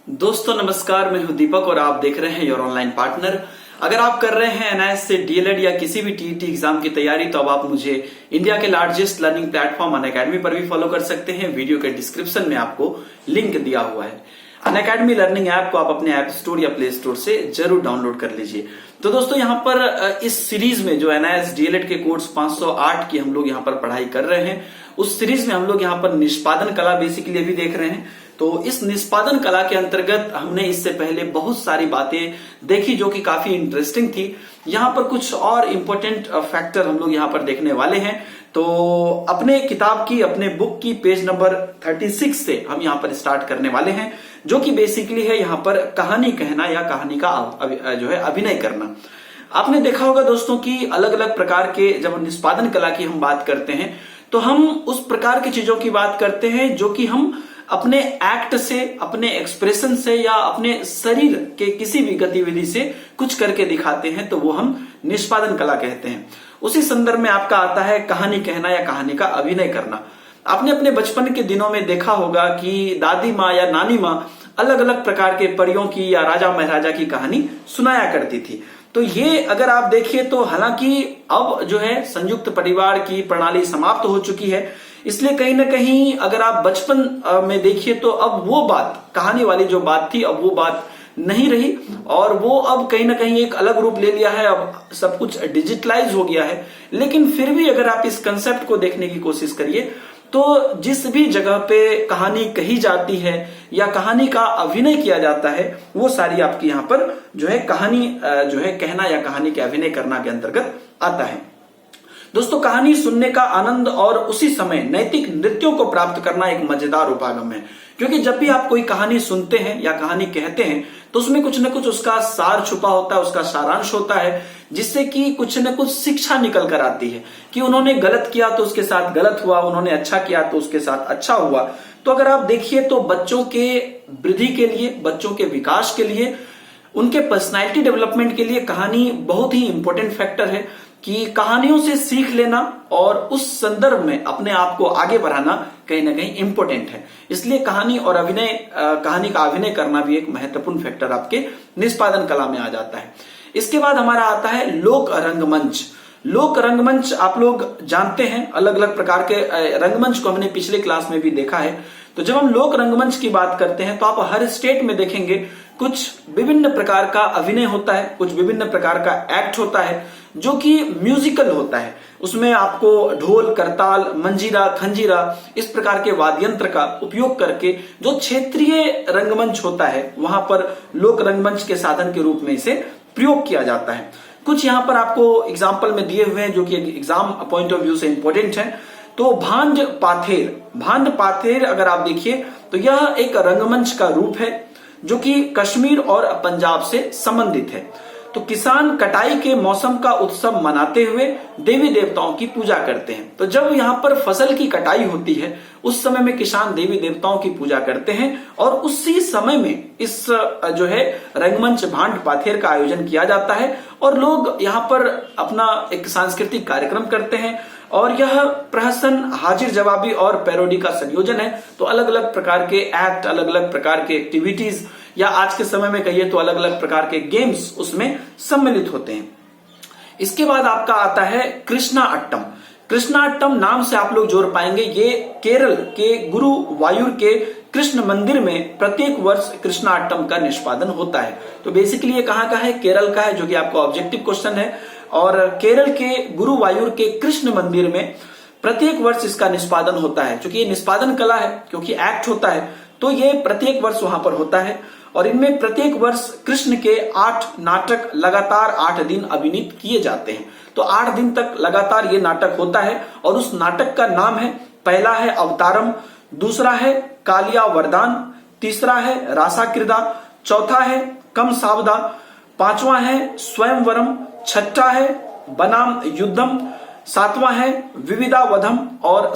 दोस्तों नमस्कार, मैं हूं दीपक और आप देख रहे हैं योर ऑनलाइन पार्टनर। अगर आप कर रहे हैं एनआईएस से डीएलएड या किसी भी टीईटी एग्जाम की तैयारी तो अब आप मुझे इंडिया के लार्जेस्ट लर्निंग प्लेटफॉर्म अनअकैडमी पर भी फॉलो कर सकते हैं। वीडियो के डिस्क्रिप्शन में आपको लिंक दिया हुआ है। अनअकैडमी लर्निंग ऐप को आप अपने ऐप स्टोर या प्ले स्टोर से जरूर डाउनलोड कर लीजिए। तो दोस्तों यहाँ पर इस सीरीज में जो एनआईएस डीएलएड के कोर्स 508 की हम लोग यहाँ पर पढ़ाई कर रहे हैं, उस सीरीज में हम लोग यहाँ पर निष्पादन कला बेसिकली अभी देख रहे हैं। तो इस निष्पादन कला के अंतर्गत हमने इससे पहले बहुत सारी बातें देखी जो कि काफी इंटरेस्टिंग थी। यहाँ पर कुछ और इम्पोर्टेंट फैक्टर हम लोग यहाँ पर देखने वाले हैं। तो अपने किताब की, अपने बुक की पेज नंबर 36 से हम यहाँ पर स्टार्ट करने वाले हैं, जो कि बेसिकली है यहाँ पर कहानी कहना या कहानी का जो है अभिनय करना। आपने देखा होगा दोस्तों कि अलग अलग प्रकार के जब निष्पादन कला की हम बात करते हैं तो हम उस प्रकार की चीजों की बात करते हैं जो कि हम अपने एक्ट से, अपने एक्सप्रेशन से या अपने शरीर के किसी भी गतिविधि से कुछ करके दिखाते हैं, तो वो हम निष्पादन कला कहते हैं। उसी संदर्भ में आपका आता है कहानी कहना या कहानी का अभिनय करना। आपने अपने बचपन के दिनों में देखा होगा कि दादी माँ या नानी माँ अलग अलग प्रकार के परियों की या राजा महाराजा की कहानी सुनाया करती थी। तो ये अगर आप देखिए तो हालांकि अब जो है संयुक्त परिवार की प्रणाली समाप्त हो चुकी है, इसलिए कहीं ना कहीं अगर आप बचपन में देखिए तो अब वो बात, कहानी वाली जो बात थी, अब वो बात नहीं रही और वो अब कहीं ना कहीं एक अलग रूप ले लिया है। अब सब कुछ डिजिटलाइज हो गया है। लेकिन फिर भी अगर आप इस कंसेप्ट को देखने की कोशिश करिए तो जिस भी जगह पे कहानी कही जाती है या कहानी का अभिनय किया जाता है, वो सारी आपकी यहाँ पर जो है कहानी जो है कहना या कहानी के अभिनय करना के अंतर्गत आता है। दोस्तों कहानी सुनने का आनंद और उसी समय नैतिक नृत्यों को प्राप्त करना एक मजेदार उपागम है, क्योंकि जब भी आप कोई कहानी सुनते हैं या कहानी कहते हैं तो उसमें कुछ न कुछ उसका सार छुपा होता है, उसका सारांश होता है, जिससे कि कुछ न कुछ शिक्षा निकल कर आती है कि उन्होंने गलत किया तो उसके साथ गलत हुआ, उन्होंने अच्छा किया तो उसके साथ अच्छा हुआ। तो अगर आप देखिए तो बच्चों के वृद्धि के लिए, बच्चों के विकास के लिए, उनके पर्सनैलिटी डेवलपमेंट के लिए कहानी बहुत ही इंपॉर्टेंट फैक्टर है कि कहानियों से सीख लेना और उस संदर्भ में अपने आप को आगे बढ़ाना कहीं ना कहीं इंपॉर्टेंट है। इसलिए कहानी और अभिनय, कहानी का अभिनय करना भी एक महत्वपूर्ण फैक्टर आपके निष्पादन कला में आ जाता है। इसके बाद हमारा आता है लोक रंगमंच। लोक रंगमंच आप लोग जानते हैं, अलग अलग प्रकार के रंगमंच को हमने पिछले क्लास में भी देखा है। तो जब हम लोक रंगमंच की बात करते हैं तो आप हर स्टेट में देखेंगे कुछ विभिन्न प्रकार का अभिनय होता है, कुछ विभिन्न प्रकार का एक्ट होता है जो कि म्यूजिकल होता है। उसमें आपको ढोल, करताल, मंजीरा, खंजीरा इस प्रकार के वाद्य यंत्र का उपयोग करके जो क्षेत्रीय रंगमंच होता है वहां पर लोक रंगमंच के साधन के रूप में इसे प्रयोग किया जाता है। कुछ यहाँ पर आपको एग्जाम्पल में दिए हुए हैं जो कि एग्जाम पॉइंट ऑफ व्यू से इंपॉर्टेंट है। तो भांज पाथेर अगर आप देखिए तो यह एक रंगमंच का रूप है जो कि कश्मीर और पंजाब से संबंधित है। तो किसान कटाई के मौसम का उत्सव मनाते हुए देवी देवताओं की पूजा करते हैं। तो जब यहाँ पर फसल की कटाई होती है उस समय में किसान देवी देवताओं की पूजा करते हैं और उसी समय में इस जो है रंगमंच भांड पाथेर का आयोजन किया जाता है और लोग यहाँ पर अपना एक सांस्कृतिक कार्यक्रम करते हैं। और यह प्रहसन, हाजिर जवाबी और पैरोडी का संयोजन है। तो अलग अलग प्रकार के एक्ट, अलग अलग प्रकार के एक्टिविटीज या आज के समय में कहिए तो अलग अलग प्रकार के गेम्स उसमें सम्मिलित होते हैं। इसके बाद आपका आता है कृष्णा अट्टम। कृष्णा अट्टम नाम से आप लोग जोड़ पाएंगे, ये केरल के गुरुवायूर के कृष्ण मंदिर में प्रत्येक वर्ष कृष्णा अट्टम का निष्पादन होता है। तो बेसिकली ये कहाँ का है? केरल का है, जो कि आपका ऑब्जेक्टिव क्वेश्चन है। और केरल के गुरुवायूर के कृष्ण मंदिर में प्रत्येक वर्ष इसका निष्पादन होता है। क्योंकि ये निष्पादन कला है, क्योंकि एक्ट होता है, तो ये प्रत्येक वर्ष वहां पर होता है। और इनमें प्रत्येक वर्ष कृष्ण के 8 नाटक लगातार 8 दिन अभिनीत किए जाते हैं। तो 8 दिन तक लगातार ये नाटक होता है और उस नाटक का नाम है, पहला है अवतारम, दूसरा है कालिया वरदान, तीसरा है रासाकृदा, चौथा है कम सावधा, पांचवा है स्वयंवरम, छठा है बनाम युद्धम, सातवां है विविधावधम और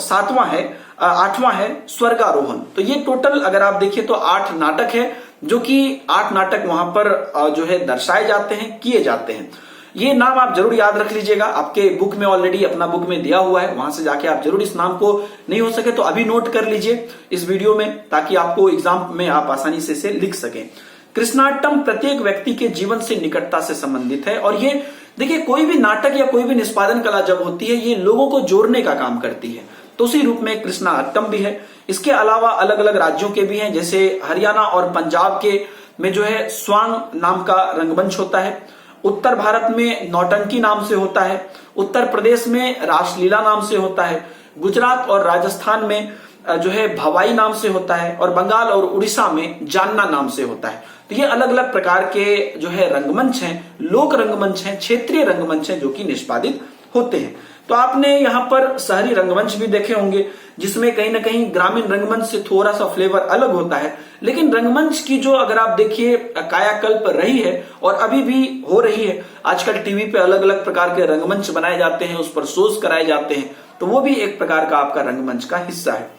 आठवां है स्वर्गारोहण। तो ये टोटल अगर आप देखिए तो 8 नाटक है, जो कि 8 नाटक वहां पर जो है दर्शाए जाते हैं, किए जाते हैं। ये नाम आप जरूर याद रख लीजिएगा, आपके बुक में ऑलरेडी अपना बुक में दिया हुआ है, वहां से जाके आप जरूर इस नाम को, नहीं हो सके तो अभी नोट कर लीजिए इस वीडियो में, ताकि आपको एग्जाम में आप आसानी से इसे लिख सकें। कृष्णाटम प्रत्येक व्यक्ति के जीवन से निकटता से संबंधित है, और ये देखिए कोई भी नाटक या कोई भी निष्पादन कला जब होती है ये लोगों को जोड़ने का काम करती है, तो उसी रूप में कृष्णाटम भी है। इसके अलावा अलग अलग राज्यों के भी हैं, जैसे हरियाणा और पंजाब के में जो है स्वांग नाम का रंगमंच होता है, उत्तर भारत में नौटंकी नाम से होता है, उत्तर प्रदेश में रासलीला नाम से होता है, गुजरात और राजस्थान में जो है भवाई नाम से होता है, और बंगाल और उड़ीसा में जानना नाम से होता है। तो ये अलग अलग प्रकार के जो है रंगमंच हैं, लोक रंगमंच हैं, क्षेत्रीय रंगमंच हैं जो कि निष्पादित होते हैं। तो आपने यहाँ पर शहरी रंगमंच भी देखे होंगे, जिसमें कहीं ना कहीं ग्रामीण रंगमंच से थोड़ा सा फ्लेवर अलग होता है, लेकिन रंगमंच की जो अगर आप देखिए कायाकल्प रही है और अभी भी हो रही है। आजकल टीवी पे अलग अलग प्रकार के रंगमंच बनाए जाते हैं, उस पर शोज कराए जाते हैं, तो वो भी एक प्रकार का आपका रंगमंच का हिस्सा है।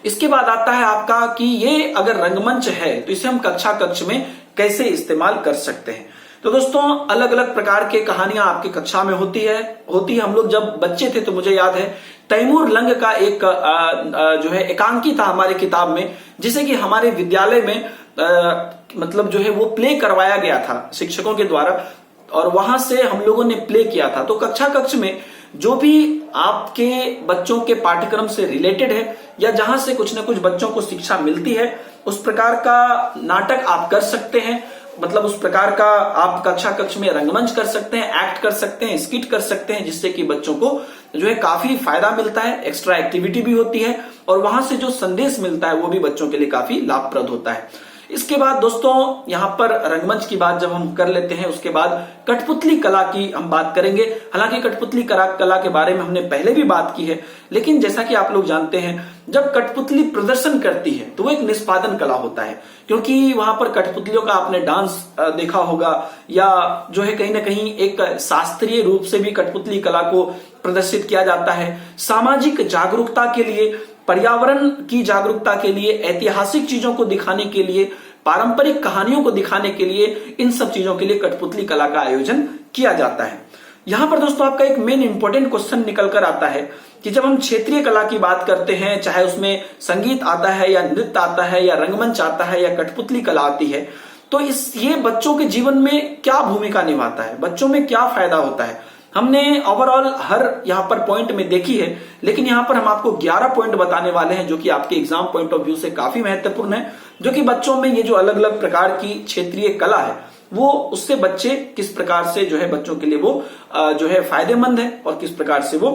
इसके बाद आता है आपका कि ये अगर रंगमंच है तो इसे हम कक्षा कक्ष में कैसे इस्तेमाल कर सकते हैं। तो दोस्तों अलग अलग प्रकार के कहानियां आपकी कक्षा में होती है। हम लोग जब बच्चे थे तो मुझे याद है तैमूर लंग का एक जो है एकांकी था हमारे किताब में, जिसे कि हमारे विद्यालय में मतलब जो है वो प्ले करवाया गया था शिक्षकों के द्वारा, और वहां से हम लोगों ने प्ले किया था। तो कक्षा कक्ष में जो भी आपके बच्चों के पाठ्यक्रम से रिलेटेड है या जहां से कुछ ना कुछ बच्चों को शिक्षा मिलती है, उस प्रकार का नाटक आप कर सकते हैं। मतलब उस प्रकार का आप कक्षा कक्ष में रंगमंच कर सकते हैं, एक्ट कर सकते हैं, स्किट कर सकते हैं, जिससे कि बच्चों को जो है काफी फायदा मिलता है, एक्स्ट्रा एक्टिविटी भी होती है, और वहां से जो संदेश मिलता है वो भी बच्चों के लिए काफी लाभप्रद होता है। इसके बाद दोस्तों यहाँ पर रंगमंच की बात जब हम कर लेते हैं, उसके बाद कठपुतली कला की हम बात करेंगे। हालांकि कठपुतली कला के बारे में हमने पहले भी बात की है, लेकिन जैसा कि आप लोग जानते हैं जब कठपुतली प्रदर्शन करती है तो वो एक निष्पादन कला होता है, क्योंकि वहां पर कठपुतलियों का आपने डांस देखा होगा, या जो है कहीं ना कहीं एक शास्त्रीय रूप से भी कठपुतली कला को प्रदर्शित किया जाता है। सामाजिक जागरूकता के लिए, पर्यावरण की जागरूकता के लिए, ऐतिहासिक चीजों को दिखाने के लिए, पारंपरिक कहानियों को दिखाने के लिए, इन सब चीजों के लिए कठपुतली कला का आयोजन किया जाता है। यहां पर दोस्तों आपका एक मेन इंपॉर्टेंट क्वेश्चन निकल कर आता है कि जब हम क्षेत्रीय कला की बात करते हैं, चाहे उसमें संगीत आता है या नृत्य आता है या रंगमंच आता है या कठपुतली कला आती है, तो ये बच्चों के जीवन में क्या भूमिका निभाता है, बच्चों में क्या फायदा होता है। हमने ओवरऑल हर यहाँ पर पॉइंट में देखी है, लेकिन यहाँ पर हम आपको 11 पॉइंट बताने वाले हैं जो कि आपके एग्जाम पॉइंट ऑफ व्यू से काफी महत्वपूर्ण है, जो कि बच्चों में ये जो अलग अलग प्रकार की क्षेत्रीय कला है वो उससे बच्चे किस प्रकार से जो है बच्चों के लिए वो जो है फायदेमंद है और किस प्रकार से वो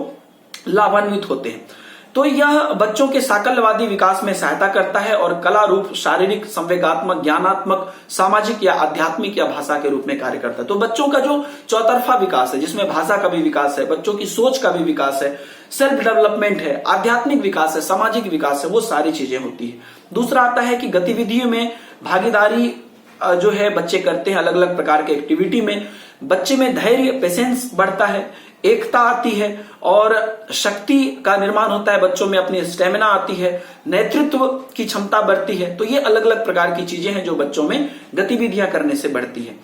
लाभान्वित होते हैं। तो यह बच्चों के साकल्यवादी विकास में सहायता करता है और कला रूप शारीरिक, संवेगात्मक, ज्ञानात्मक, सामाजिक या आध्यात्मिक या भाषा के रूप में कार्य करता है। तो बच्चों का जो चौतरफा विकास है, जिसमें भाषा का भी विकास है, बच्चों की सोच का भी विकास है, सेल्फ डेवलपमेंट है, आध्यात्मिक विकास है, सामाजिक विकास है, वो सारी चीजें होती है। दूसरा आता है कि गतिविधियों में भागीदारी जो है बच्चे करते हैं, अलग अलग प्रकार के एक्टिविटी में बच्चे में धैर्य, पेशेंस बढ़ता है, एकता आती है और शक्ति का निर्माण होता है, बच्चों में अपनी स्टेमिना आती है, नेतृत्व की क्षमता बढ़ती है। तो ये अलग अलग प्रकार की चीजें हैं जो बच्चों में गतिविधियां करने से बढ़ती है।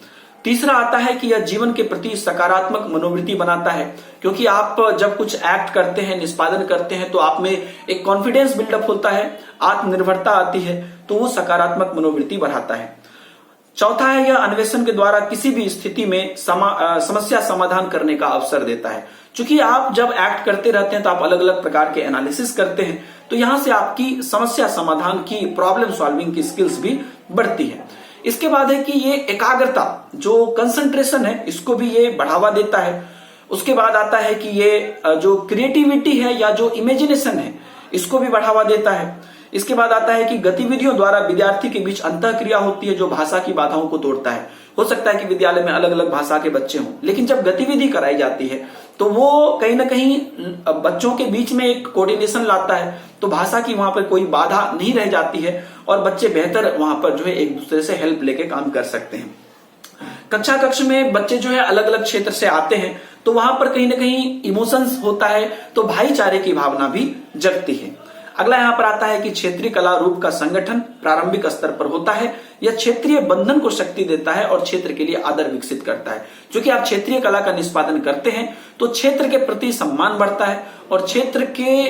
तीसरा आता है कि यह जीवन के प्रति सकारात्मक मनोवृत्ति बनाता है, क्योंकि आप जब कुछ एक्ट करते हैं, निष्पादन करते हैं, तो आप में एक कॉन्फिडेंस बिल्डअप होता है, आत्मनिर्भरता आती है, तो वो सकारात्मक मनोवृत्ति बढ़ाता है। चौथा है यह अन्वेषण के द्वारा किसी भी स्थिति में समस्या समाधान करने का अवसर देता है। क्योंकि आप जब एक्ट करते रहते हैं तो आप अलग अलग प्रकार के एनालिसिस करते हैं, तो यहां से आपकी समस्या समाधान की, प्रॉब्लम सॉल्विंग की स्किल्स भी बढ़ती है। इसके बाद है कि ये एकाग्रता, जो कंसंट्रेशन है, इसको भी ये बढ़ावा देता है। उसके बाद आता है कि ये जो क्रिएटिविटी है या जो इमेजिनेशन है, इसको भी बढ़ावा देता है। इसके बाद आता है कि गतिविधियों द्वारा विद्यार्थी के बीच अंतःक्रिया होती है, जो भाषा की बाधाओं को तोड़ता है। हो सकता है कि विद्यालय में अलग अलग भाषा के बच्चे हों, लेकिन जब गतिविधि कराई जाती है तो वो कहीं ना कहीं बच्चों के बीच में एक कोऑर्डिनेशन लाता है, तो भाषा की वहां पर कोई बाधा नहीं रह जाती है और बच्चे बेहतर वहां पर जो है एक दूसरे से हेल्प लेके काम कर सकते हैं। कक्षा कक्ष में बच्चे जो है अलग अलग क्षेत्र से आते हैं, तो वहां पर कहीं ना कहीं इमोशंस होता है, तो भाईचारे की भावना भी जगती है। अगला यहाँ पर आता है कि क्षेत्रीय कला रूप का संगठन प्रारंभिक स्तर पर होता है। यह क्षेत्रीय बंधन को शक्ति देता है और क्षेत्र के लिए आदर विकसित करता है। क्योंकि आप क्षेत्रीय कला का निष्पादन करते हैं तो क्षेत्र के प्रति सम्मान बढ़ता है और क्षेत्र के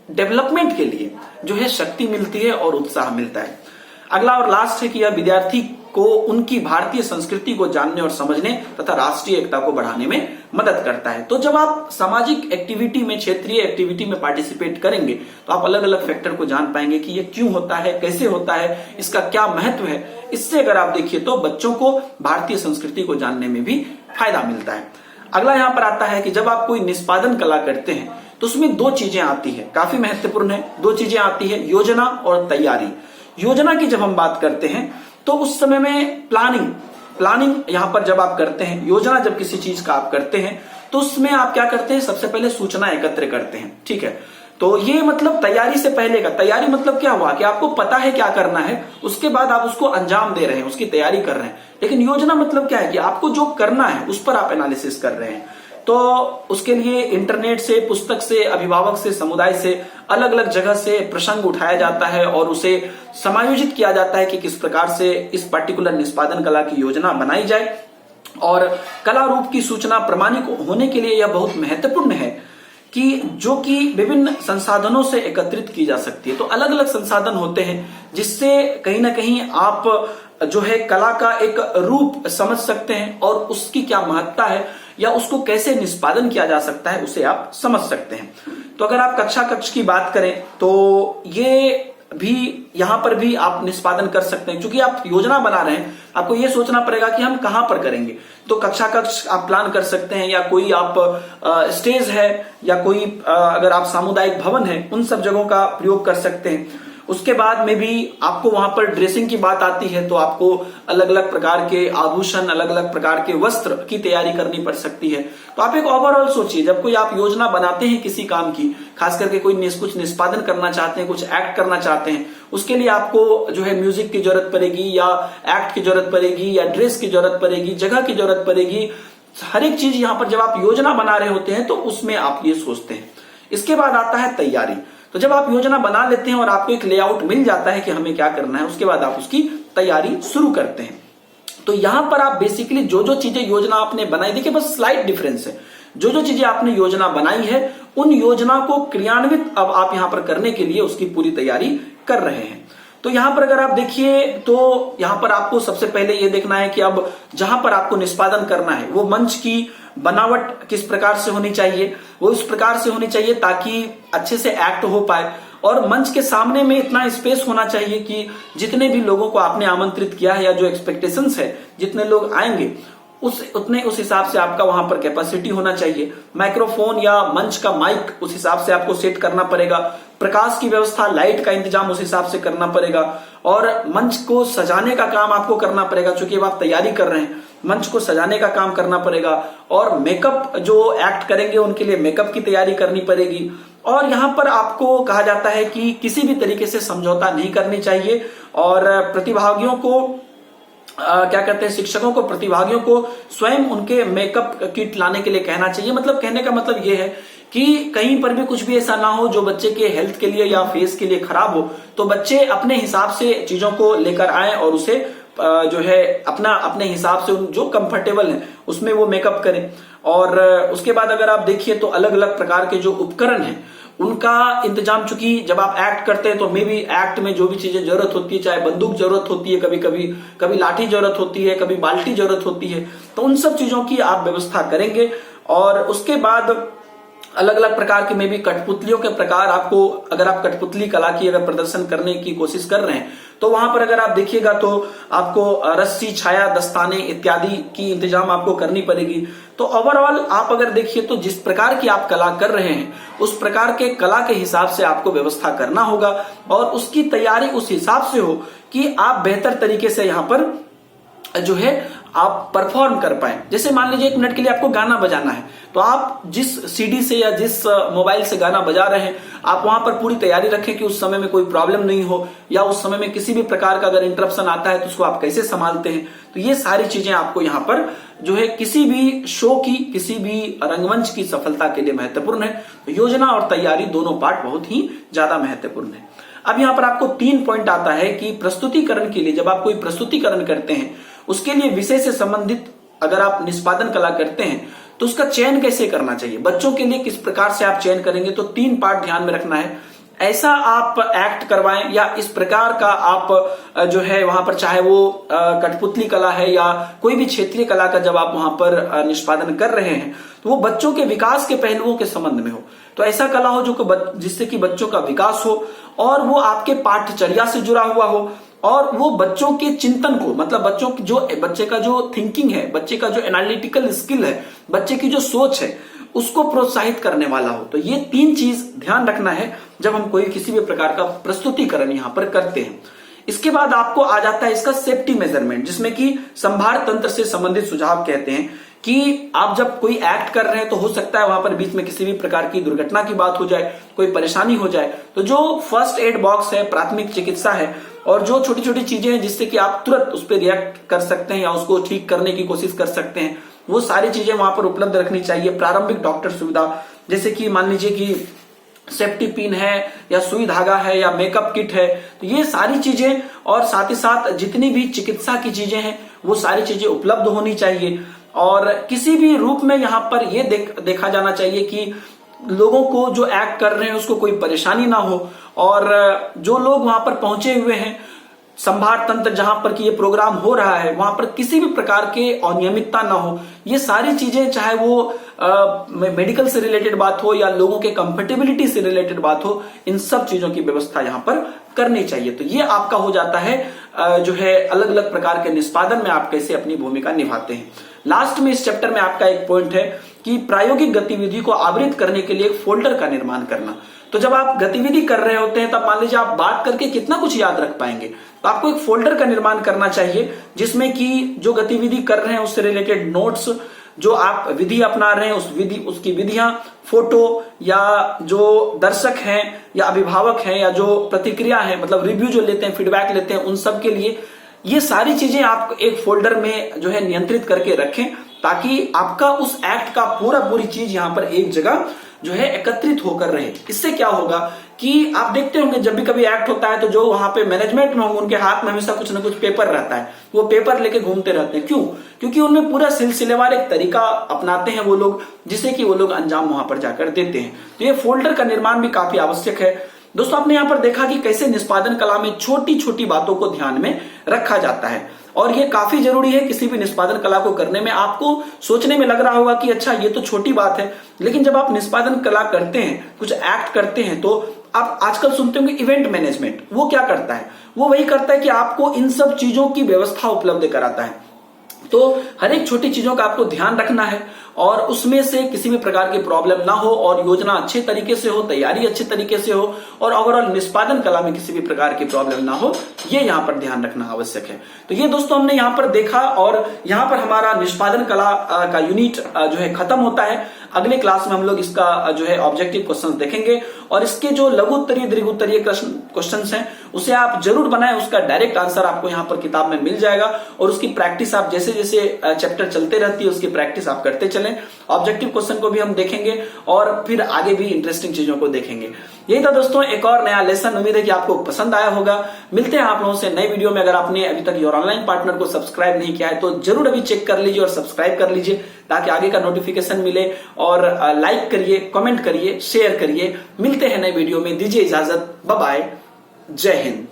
डेवलपमेंट के लिए जो है शक्ति मिलती है और उत्साह मिलता है। अगला और लास्ट है कि यह विद्यार्थी को उनकी भारतीय संस्कृति को जानने और समझने तथा राष्ट्रीय एकता को बढ़ाने में मदद करता है। तो जब आप सामाजिक एक्टिविटी में, क्षेत्रीय एक्टिविटी में पार्टिसिपेट करेंगे तो आप अलग अलग फैक्टर को जान पाएंगे कि ये क्यों होता है, कैसे होता है, इसका क्या महत्व है। इससे अगर आप देखिए तो बच्चों को भारतीय संस्कृति को जानने में भी फायदा मिलता है। अगला यहाँ पर आता है कि जब आप कोई निष्पादन कला करते हैं तो उसमें दो चीजें आती है, काफी महत्वपूर्ण है। दो चीजें आती है, योजना और तैयारी। योजना की जब हम बात करते हैं तो उस समय में प्लानिंग यहां पर जब आप करते हैं, योजना जब किसी चीज का आप करते हैं तो उसमें आप क्या करते हैं, सबसे पहले सूचना एकत्र करते हैं। ठीक है, तो ये मतलब तैयारी से पहले का। तैयारी मतलब क्या हुआ कि आपको पता है क्या करना है, उसके बाद आप उसको अंजाम दे रहे हैं, उसकी तैयारी कर रहे हैं। लेकिन योजना मतलब क्या है कि आपको जो करना है उस पर आप एनालिसिस कर रहे हैं। तो उसके लिए इंटरनेट से, पुस्तक से, अभिभावक से, समुदाय से, अलग अलग जगह से प्रसंग उठाया जाता है और उसे समायोजित किया जाता है कि किस प्रकार से इस पर्टिकुलर निष्पादन कला की योजना बनाई जाए। और कला रूप की सूचना प्रमाणिक होने के लिए यह बहुत महत्वपूर्ण है कि जो कि विभिन्न संसाधनों से एकत्रित की जा सकती है। तो अलग अलग संसाधन होते हैं जिससे कहीं ना कहीं आप जो है कला का एक रूप समझ सकते हैं और उसकी क्या महत्ता है या उसको कैसे निष्पादन किया जा सकता है उसे आप समझ सकते हैं। तो अगर आप कक्ष की बात करें तो ये भी यहां पर भी आप निष्पादन कर सकते हैं। क्योंकि आप योजना बना रहे हैं, आपको ये सोचना पड़ेगा कि हम कहां पर करेंगे। तो कक्ष आप प्लान कर सकते हैं, या कोई आप स्टेज है, या कोई अगर आप सामुदायिक भवन है, उन सब जगहों का प्रयोग कर सकते हैं। उसके बाद में भी आपको वहां पर ड्रेसिंग की बात आती है तो आपको अलग अलग प्रकार के आभूषण, अलग अलग प्रकार के वस्त्र की तैयारी करनी पड़ सकती है। तो आप एक ओवरऑल सोचिए, जब कोई आप योजना बनाते हैं किसी काम की, खास करके कोई कुछ निष्पादन करना चाहते हैं, कुछ एक्ट करना चाहते हैं, उसके लिए आपको जो है म्यूजिक की जरूरत पड़ेगी, या एक्ट की जरूरत पड़ेगी, या ड्रेस की जरूरत पड़ेगी, जगह की जरूरत पड़ेगी। हर एक चीज यहां पर जब आप योजना बना रहे होते हैं तो उसमें आप ये सोचते हैं। इसके बाद आता है तैयारी। तो जब आप योजना बना लेते हैं और आपको एक लेआउट मिल जाता है कि हमें क्या करना है, उसके बाद आप उसकी तैयारी शुरू करते हैं। तो यहां पर आप बेसिकली जो जो चीजें योजना आपने बनाई, देखिए बस स्लाइट डिफरेंस है, जो जो चीजें आपने योजना बनाई है उन योजना को क्रियान्वित अब आप यहां पर करने के लिए उसकी पूरी तैयारी कर रहे हैं। तो यहां पर अगर आप देखिए तो यहां पर आपको सबसे पहले यह देखना है कि अब जहां पर आपको निष्पादन करना है वो मंच की बनावट किस प्रकार से होनी चाहिए, वो इस प्रकार से होनी चाहिए ताकि अच्छे से एक्ट हो पाए। और मंच के सामने में इतना स्पेस होना चाहिए कि जितने भी लोगों को आपने आमंत्रित किया है या जो एक्सपेक्टेशंस है, जितने लोग आएंगे उस हिसाब से आपका वहां पर कैपेसिटी होना चाहिए। माइक्रोफोन या मंच का माइक उस हिसाब से आपको सेट करना पड़ेगा। प्रकाश की व्यवस्था, लाइट का इंतजाम उस हिसाब से करना पड़ेगा। और मंच को सजाने का काम आपको करना पड़ेगा, क्योंकि अब आप तैयारी कर रहे हैं, मंच को सजाने का काम करना पड़ेगा। और मेकअप जो एक्ट करेंगे उनके लिए मेकअप की तैयारी करनी पड़ेगी। और यहां पर आपको कहा जाता है कि किसी भी तरीके से समझौता नहीं करनी चाहिए और प्रतिभागियों को क्या कहते हैं, शिक्षकों को प्रतिभागियों को स्वयं उनके मेकअप किट लाने के लिए कहना चाहिए। मतलब कहने का मतलब यह है कि कहीं पर भी कुछ भी ऐसा ना हो जो बच्चे के हेल्थ के लिए या फेस के लिए खराब हो। तो बच्चे अपने हिसाब से चीजों को लेकर आए और उसे जो है अपने हिसाब से जो कंफर्टेबल है उसमें वो मेकअप करें। और उसके बाद अगर आप देखिए तो अलग अलग प्रकार के जो उपकरण हैं उनका इंतजाम, चूंकि जब आप एक्ट करते हैं तो मे भी एक्ट में जो भी चीजें जरूरत होती है, चाहे बंदूक जरूरत होती है, कभी लाठी जरूरत होती है, कभी बाल्टी जरूरत होती है, तो उन सब चीजों की आप व्यवस्था करेंगे। और उसके बाद अलग अलग प्रकार के में भी कठपुतलियों के प्रकार आपको, अगर आप कठपुतली कला की अगर प्रदर्शन करने की कोशिश कर रहे हैं तो वहां पर अगर आप देखिएगा तो आपको रस्सी, छाया, दस्ताने इत्यादि की इंतजाम आपको करनी पड़ेगी। तो ओवरऑल आप अगर देखिए तो जिस प्रकार की आप कला कर रहे हैं उस प्रकार के कला के हिसाब से आपको व्यवस्था करना होगा और उसकी तैयारी उस हिसाब से हो कि आप बेहतर तरीके से यहां पर जो है आप परफॉर्म कर पाए। जैसे मान लीजिए 1 मिनट के लिए आपको गाना बजाना है, तो आप जिस सीडी से या जिस मोबाइल से गाना बजा रहे हैं, आप वहां पर पूरी तैयारी रखें कि उस समय में कोई प्रॉब्लम नहीं हो, या उस समय में किसी भी प्रकार का अगर इंटरप्शन आता है तो उसको आप कैसे संभालते हैं। तो ये सारी चीजें आपको यहाँ पर जो है किसी भी शो की, किसी भी रंगमंच की सफलता के लिए महत्वपूर्ण है। तो योजना और तैयारी दोनों पार्ट बहुत ही ज्यादा महत्वपूर्ण है। अब यहाँ पर आपको 3 पॉइंट आता है कि प्रस्तुतिकरण के लिए, जब आप कोई प्रस्तुतिकरण करते हैं, उसके लिए विषय से संबंधित अगर आप निष्पादन कला करते हैं तो उसका चयन कैसे करना चाहिए, बच्चों के लिए किस प्रकार से आप चयन करेंगे। तो 3 पार्ट ध्यान में रखना है। ऐसा आप एक्ट करवाएं या इस प्रकार का आप जो है वहां पर, चाहे वो कठपुतली कला है या कोई भी क्षेत्रीय कला का जब आप वहां पर निष्पादन कर रहे हैं, तो वो बच्चों के विकास के पहलुओं के संबंध में हो। तो ऐसा कला हो जो जिससे कि बच्चों का विकास हो और वो आपके पाठ्यचर्या से जुड़ा हुआ हो, और वो बच्चों के चिंतन को, मतलब बच्चे का जो थिंकिंग है, बच्चे का जो एनालिटिकल स्किल है, बच्चे की जो सोच है, उसको प्रोत्साहित करने वाला हो। तो ये 3 चीज ध्यान रखना है जब हम कोई किसी भी प्रकार का प्रस्तुतिकरण यहां पर करते हैं। इसके बाद आपको आ जाता है इसका सेफ्टी मेजरमेंट, जिसमें कि संभार तंत्र से संबंधित सुझाव कहते हैं कि आप जब कोई एक्ट कर रहे हैं तो हो सकता है वहां पर बीच में किसी भी प्रकार की दुर्घटना की बात हो जाए, कोई परेशानी हो जाए, तो जो फर्स्ट एड बॉक्स है, प्राथमिक चिकित्सा है, और जो छोटी छोटी चीजें हैं जिससे कि आप तुरंत उस पर रिएक्ट कर सकते हैं या उसको ठीक करने की कोशिश कर सकते हैं, वो सारी चीजें वहां पर उपलब्ध रखनी चाहिए। प्रारंभिक डॉक्टर सुविधा, जैसे कि मान लीजिए कि सेफ्टी पिन है या सुई धागा है या मेकअप किट है, तो ये सारी चीजें, और साथ ही साथ जितनी भी चिकित्सा की चीजें हैं वो सारी चीजें उपलब्ध होनी चाहिए। और किसी भी रूप में यहाँ पर ये देखा जाना चाहिए कि लोगों को जो एक्ट कर रहे हैं उसको कोई परेशानी ना हो, और जो लोग वहां पर पहुंचे हुए हैं, संभार तंत्र जहां पर कि ये प्रोग्राम हो रहा है, वहां पर किसी भी प्रकार के अनियमितता ना हो। ये सारी चीजें, चाहे वो मेडिकल से रिलेटेड बात हो या लोगों के कंफर्टेबिलिटी से रिलेटेड बात हो, इन सब चीजों की व्यवस्था यहां पर करनी चाहिए। तो ये आपका हो जाता है जो है अलग अलग प्रकार के निष्पादन में आप कैसे अपनी भूमिका निभाते हैं। लास्ट में इस चैप्टर में आपका एक पॉइंट है कि प्रायोगिक गतिविधि को आवृत करने के लिए एक फोल्डर का निर्माण करना। तो जब आप गतिविधि कर रहे होते हैं, तब मान लीजिए आप बात करके कितना कुछ याद रख पाएंगे, तो आपको एक फोल्डर का निर्माण करना चाहिए जिसमें कि जो गतिविधि कर रहे हैं उससे रिलेटेड नोट्स, जो आप विधि अपना रहे हैं उसकी विधियां, फोटो, या जो दर्शक हैं या अभिभावक हैं या जो प्रतिक्रिया है, मतलब रिव्यू जो लेते हैं, फीडबैक लेते हैं, उन सब के लिए ये सारी चीजें आप एक फोल्डर में जो है नियंत्रित करके रखें, ताकि आपका उस एक्ट का पूरी चीज यहां पर एक जगह जो है एकत्रित होकर रहे। इससे क्या होगा कि आप देखते होंगे जब भी कभी एक्ट होता है तो जो वहां पे मैनेजमेंट में होंगे उनके हाथ में हमेशा कुछ ना कुछ पेपर रहता है, वो पेपर लेके घूमते रहते हैं। क्यों? क्योंकि उनमें पूरा सिलसिलेवार एक तरीका अपनाते हैं वो लोग, जिसे कि वो लोग अंजाम वहां पर जाकर देते हैं। तो ये फोल्डर का निर्माण भी काफी आवश्यक है। दोस्तों, आपने यहां पर देखा कि कैसे निष्पादन कला में छोटी छोटी बातों को ध्यान में रखा जाता है, और ये काफी जरूरी है किसी भी निष्पादन कला को करने में। आपको सोचने में लग रहा होगा कि अच्छा ये तो छोटी बात है, लेकिन जब आप निष्पादन कला करते हैं, कुछ एक्ट करते हैं, तो आप आजकल सुनते होंगे इवेंट मैनेजमेंट, वो क्या करता है? वो वही करता है कि आपको इन सब चीजों की व्यवस्था उपलब्ध कराता है। तो हर एक छोटी चीजों का आपको ध्यान रखना है और उसमें से किसी भी प्रकार की प्रॉब्लम ना हो, और योजना अच्छे तरीके से हो, तैयारी अच्छे तरीके से हो, और ओवरऑल निष्पादन कला में किसी भी प्रकार की प्रॉब्लम ना हो, ये यहाँ पर ध्यान रखना आवश्यक है। तो ये दोस्तों हमने यहाँ पर देखा, और यहाँ पर हमारा निष्पादन कला का यूनिट जो है खत्म होता है। अगले क्लास में हम लोग इसका जो है ऑब्जेक्टिव क्वेश्चन देखेंगे, और इसके जो लघु उत्तरीय दीर्घ उत्तरीय क्वेश्चन हैं उसे आप जरूर बनाएं। उसका डायरेक्ट आंसर आपको यहाँ पर किताब में मिल जाएगा, और उसकी प्रैक्टिस आप जैसे जैसे चैप्टर चलते रहती है उसकी प्रैक्टिस आप करते चलें। ऑब्जेक्टिव क्वेश्चन को भी हम देखेंगे और फिर आगे भी इंटरेस्टिंग चीजों को देखेंगे। यही था दोस्तों एक और नया लेसन। उम्मीद है कि आपको पसंद आया होगा। मिलते हैं आप लोगों से नई वीडियो में। अगर आपने अभी तक योर ऑनलाइन पार्टनर को सब्सक्राइब नहीं किया है तो जरूर अभी चेक कर लीजिए और सब्सक्राइब कर लीजिए, ताकि आगे का नोटिफिकेशन मिले। और लाइक करिए, कमेंट करिए, शेयर करिए। मिलते हैं नए वीडियो में, दीजिए इजाजत, बाय बाय, जय हिंद।